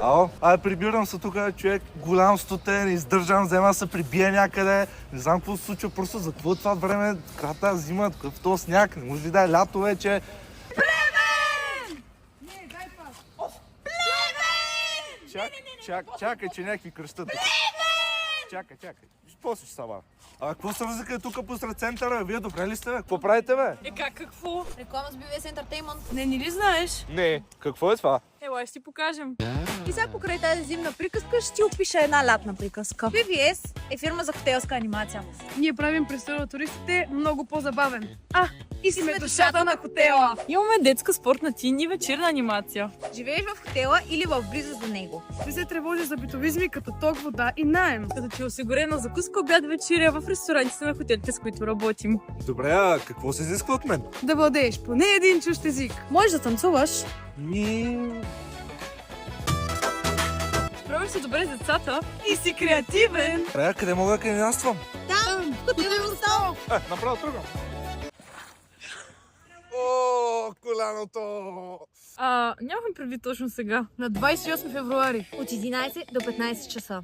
Ао, прибирам се тук, човек, голям стотен, издържан, взема се прибие някъде. Не знам какво се случва, просто за какво това време, крата зима, какъв този сняг, не може ли да е лято вече? Племен! Не, дай пас. Племен! Чакай, че някакви кръщат. Чакай. После ще става. Какво се разлика тук посред центъра? Вие добре ли сте, бе? Какво правите, бе? Какво? Реклама с BBS Entertainment. Не ни ли знаеш? Не. Какво е това? Елай, ще ти покажем. И сега покрай тази зимна приказка ще ти опиша една лятна приказка. BBS е фирма за хотелска анимация. Ние правим престой на туристите много по-забавен. И сме сме душата на хотела. Имаме детска спортна тин и вечерна анимация. Живееш в хотела или в близост до него. Не се тревожи за битовизми като ток, вода и наем. Като ти е осигурена закуска, обяд, вечеря в ресторантите на хотелите, с които работим. Добре, а какво се изисква от мен? Да владееш поне един чужд език. Можеш да танцуваш. Справиш се добре с децата и си креативен. Добре, къде мога да кандидатствам? Хотелността! Направо тръгвам. О, коляното! Нямам предвид точно сега. На 28 февруари. От 11 до 15 часа.